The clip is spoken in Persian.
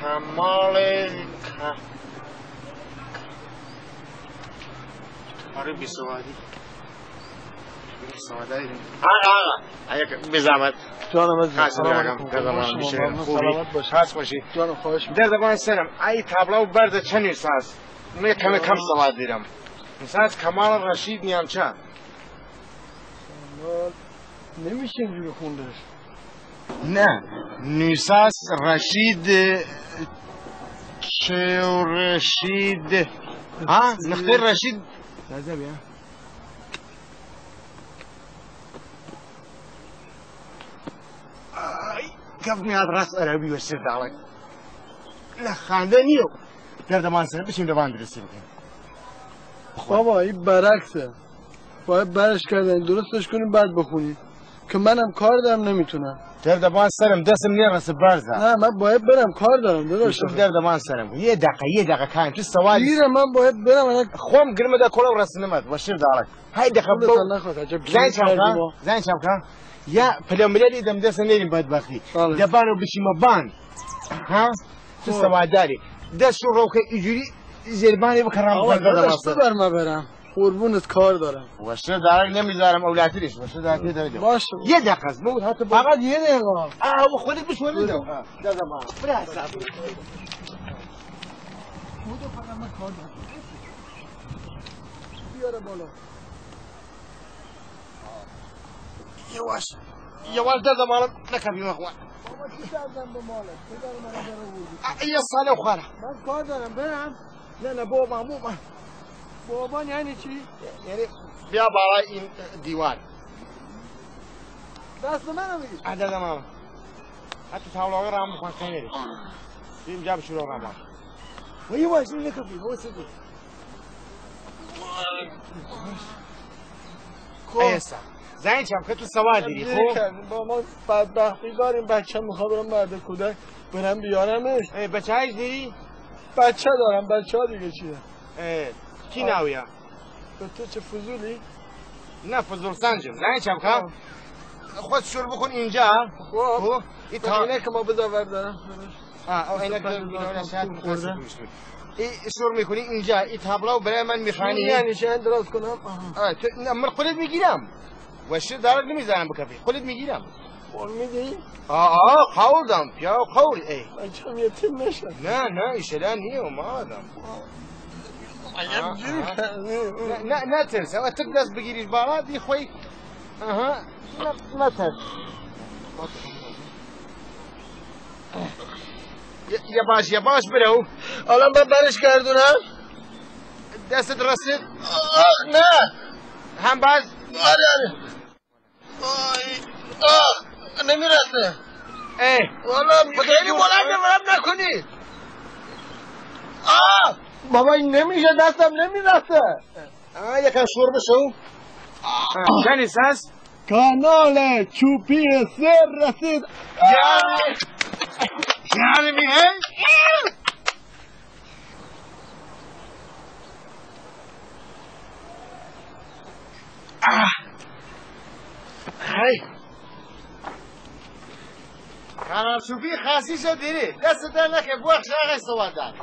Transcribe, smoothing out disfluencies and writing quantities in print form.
کمال آره بیسوادی بزحمت جانم عزیز سلامت باش هست باشی جانم خواهش در زبان سرم ای تابلو برد چه نیساز من کم سواد دیرم نیساز کمال رشید نیم چه نمیشه اینجوری خوندش نه نیساز رشید چه رشید ها نختار رشید نزده بیا كيف مياد راس عربي والسر دالك لا خاندنيو در دمان سر بشیم دوان درستی بکنیم بابا این برعکسه باید برش کردن درستش کنیم بعد بخونیم که منم کار دارم نمیتونم در دمان سرم دستم نیرسه برزه نه من باید برم کار دارم داداش در دمان سرم یه دقیقه کایم تو سوال دیره من باید برم خوم گرمه دا کلا رسنمت والسر دالك هاي دقیقه زين شامكا زين شامكا يا فلامريالي دم دس نيرين بدبختي دبانو بشي مبان ها تو سواداري دس شو روكه اجوري زرباني بكرام بردم اصلا برم برم قربونت کار دارم وشه دارم نمیذارم اولادیش وشه دارم دارم باشه یه دقیقه بود حتی فقط یه دقیقه خودت بش ولید دادم برا حساب خودت فقط من کار دارم بیاره بالا یواش دادم الان نکردیم اخوان بابا چی کردم به مالت پدر من رو بردی یه سال خواره من کار دارم برم نه بابا بابا یعنی چی؟ یعنی بیا بالای این دیوار دست منو میگی؟ دادم الان حتی تاولاغه رام بخوان خیلی نریش بیم جاب شروع رام باش و یواش نکفی حوصه بود ایسا زنی چم که تو سوال دیری خوب با ما بدبختی داریم بچه میخواه برم مرد کودک برم بیارمش بچه هایش دیری؟ بچه دارم بچه ها دیگه چیه؟ کی ناویه؟ به تو چه فضولی؟ نه فضول سنجم زنی چم که خود شروع بکن اینجا خب اینه که ما بزاور دارم اینه که شاید مخصوص شروع میکنی اینجا این تابلو برای من میخوانی یعنی شاید دراز کنم من خودت میگیرم وشه دارد نمیذارم بکفی خودت میگیرم قول میدی؟ قول دام پیا قول ای بچه هم یتیم نشن نه ایشلا نیو ما آدم نه ترس او تک دست بگیریش بالا دی خوی نه ترس یه باش برو الان من برش گردونم دستت رسید نه هم باز آره نمیرسه والا خیلی بلند مرم نکنی بابا این نمیشه دستم نمیرسه یکم شور بشو جنیس هست کانال چوپی سر رسید یعنی میهن هی کانال چوپی خاصی شد دیری دست در نکه بوخش آقای سوال دار